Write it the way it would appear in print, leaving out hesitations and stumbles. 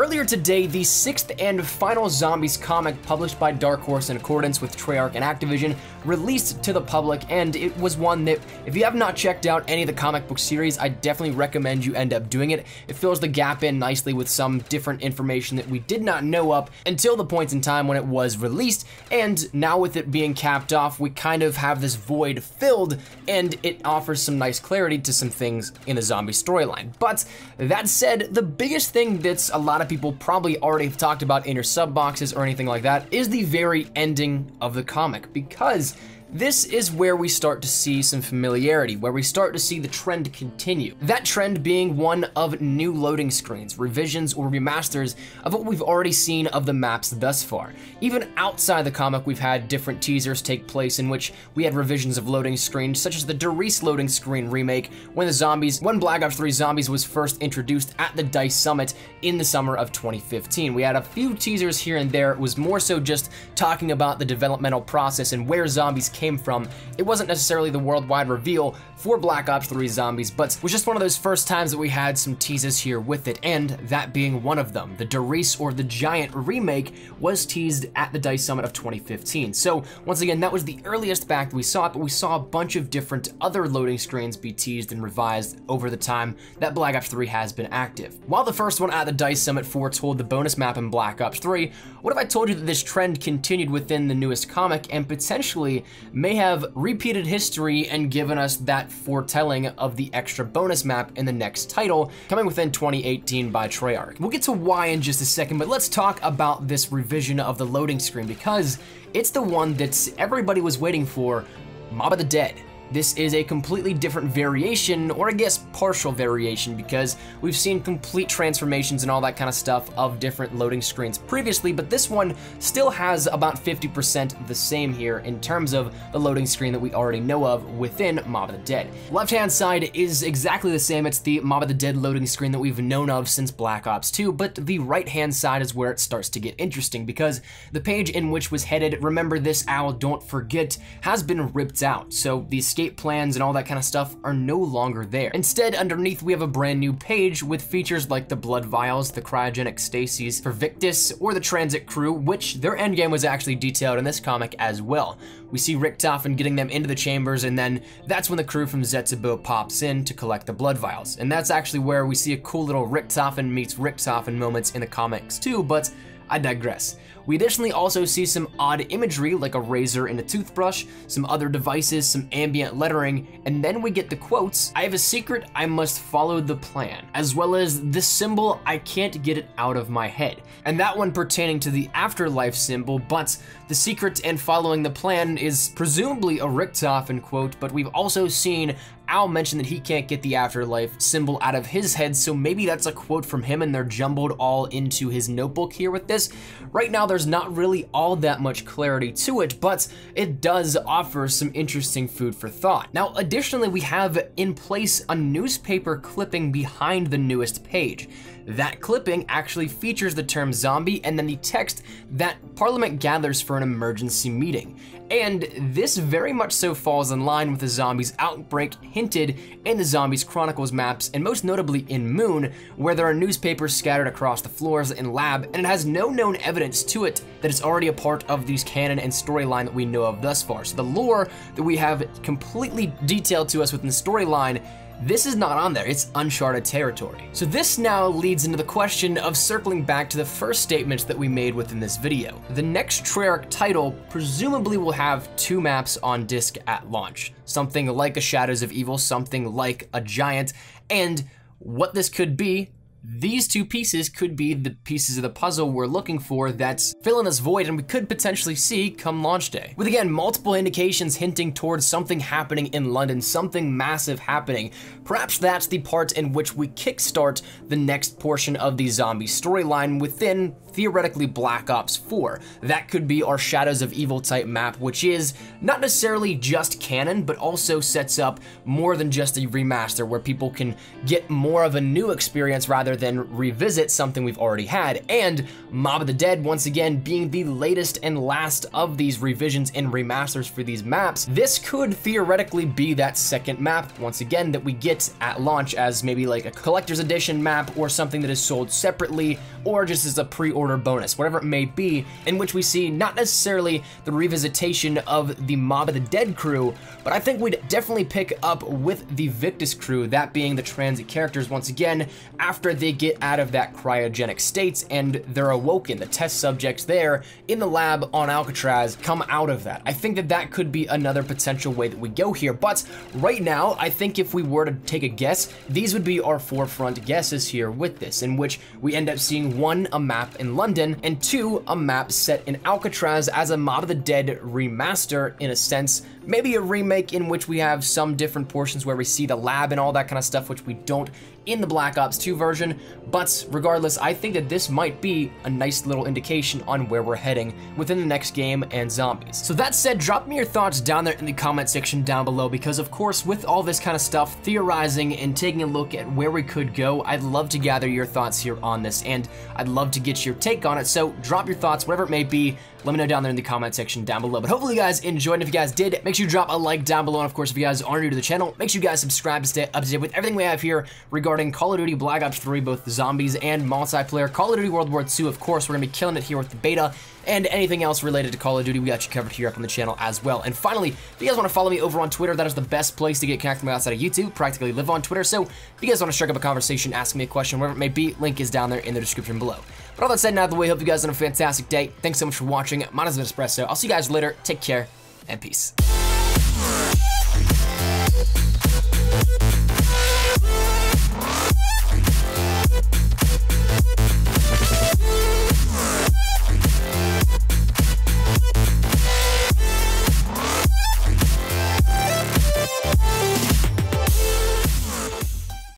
Earlier today, the 6th and final Zombies comic published by Dark Horse in accordance with Treyarch and Activision released to the public, and it was one that, if you have not checked out any of the comic book series, I definitely recommend you end up doing it. It fills the gap in nicely with some different information that we did not know up until the point in time when it was released, and now with it being capped off, we kind of have this void filled, and it offers some nice clarity to some things in the zombie storyline. But that said, the biggest thing that's a lot of people probably already have talked about in your sub boxes or anything like that is the very ending of the comic, because this is where we start to see some familiarity, where we start to see the trend continue. That trend being one of new loading screens, revisions or remasters of what we've already seen of the maps thus far. Even outside the comic, we've had different teasers take place in which we had revisions of loading screens, such as the Doris loading screen remake when Black Ops 3 Zombies was first introduced at the DICE Summit in the summer of 2015. We had a few teasers here and there. It was more so just talking about the developmental process and where zombies came from. It wasn't necessarily the worldwide reveal for Black Ops 3 Zombies, but it was just one of those first times that we had some teases here with it, and that being one of them. The Doris, or the Giant remake, was teased at the DICE Summit of 2015. So once again, that was the earliest back that we saw it, but we saw a bunch of different other loading screens be teased and revised over the time that Black Ops 3 has been active. While the first one at the DICE Summit foretold the bonus map in Black Ops 3, what if I told you that this trend continued within the newest comic and potentially may have repeated history and given us that foretelling of the extra bonus map in the next title coming within 2018 by Treyarch. We'll get to why in just a second, but let's talk about this revision of the loading screen, because it's the one that everybody was waiting for, Mob of the Dead. This is a completely different variation, or I guess partial variation, because we've seen complete transformations and all that kind of stuff of different loading screens previously, but this one still has about 50% the same here in terms of the loading screen that we already know of within Mob of the Dead. Left-hand side is exactly the same. It's the Mob of the Dead loading screen that we've known of since Black Ops 2, but the right-hand side is where it starts to get interesting, because the page in which was headed, "Remember this owl, don't forget," has been ripped out, so the escape plans and all that kind of stuff are no longer there. Instead, underneath we have a brand new page with features like the blood vials, the cryogenic stases for Victus, or the transit crew, which their endgame was actually detailed in this comic as well. We see Richtofen getting them into the chambers, and then that's when the crew from Zetsubo pops in to collect the blood vials. And that's actually where we see a cool little Richtofen meets Richtofen moments in the comics too, but I digress. We additionally also see some odd imagery like a razor and a toothbrush, some other devices, some ambient lettering, and then we get the quotes, "I have a secret, I must follow the plan," as well as this symbol, "I can't get it out of my head." And that one pertaining to the afterlife symbol, but the secret and following the plan is presumably a Richtofen quote, but we've also seen Al mention that he can't get the afterlife symbol out of his head, so maybe that's a quote from him and they're jumbled all into his notebook here with this. Right now, there's not really all that much clarity to it, but it does offer some interesting food for thought. Now, additionally, we have in place a newspaper clipping behind the newest page. That clipping actually features the term zombie and then the text that Parliament gathers for an emergency meeting. And this very much so falls in line with the zombies outbreak hinted in the Zombies Chronicles maps, and most notably in Moon, where there are newspapers scattered across the floors in lab, and it has no known evidence to it that it's already a part of these canon and storyline that we know of thus far. So the lore that we have completely detailed to us within the storyline, this is not on there, it's uncharted territory. So this now leads into the question of circling back to the first statements that we made within this video. The next Treyarch title presumably will have 2 maps on disc at launch. Something like a Shadows of Evil, something like a Giant, and what this could be, these 2 pieces could be the pieces of the puzzle we're looking for that's filling this void and we could potentially see come launch day. With again, multiple indications hinting towards something happening in London, something massive happening. Perhaps that's the part in which we kickstart the next portion of the zombie storyline within theoretically Black Ops 4. That could be our Shadows of Evil type map, which is not necessarily just canon, but also sets up more than just a remaster where people can get more of a new experience rather than revisit something we've already had. And Mob of the Dead, once again, being the latest and last of these revisions and remasters for these maps, this could theoretically be that second map, once again, that we get at launch as maybe like a collector's edition map or something that is sold separately or just as a pre-order bonus, whatever it may be, in which we see not necessarily the revisitation of the Mob of the Dead crew, but I think we'd definitely pick up with the Victus crew, that being the transit characters once again, after they get out of that cryogenic state and they're awoken. The test subjects there in the lab on Alcatraz come out of that. I think that that could be another potential way that we go here, but right now, I think if we were to take a guess, these would be our forefront guesses here with this, in which we end up seeing 1, a map in London, and 2, a map set in Alcatraz as a Mob of the Dead remaster in a sense, maybe a remake in which we have some different portions where we see the lab and all that kind of stuff, which we don't in the Black Ops 2 version, but regardless, I think that this might be a nice little indication on where we're heading within the next game and zombies. So that said, drop me your thoughts down there in the comment section down below, because of course, with all this kind of stuff, theorizing and taking a look at where we could go, I'd love to gather your thoughts here on this, and I'd love to get your take on it, so drop your thoughts, whatever it may be, let me know down there in the comment section down below. But hopefully you guys enjoyed, and if you guys did, make sure you drop a like down below, and of course, if you guys are new to the channel, make sure you guys subscribe to stay up to date with everything we have here regarding Call of Duty Black Ops 3, both zombies and multiplayer. Call of Duty World War II, of course, we're gonna be killing it here with the beta, and anything else related to Call of Duty, we got you covered here up on the channel as well. And finally, if you guys want to follow me over on Twitter, that is the best place to get connected with me outside of YouTube. Practically live on Twitter, so if you guys want to strike up a conversation, ask me a question, whatever it may be, link is down there in the description below. But all that said and out of the way, hope you guys have a fantastic day. Thanks so much for watching. My name is Espresso. I'll see you guys later. Take care, and peace.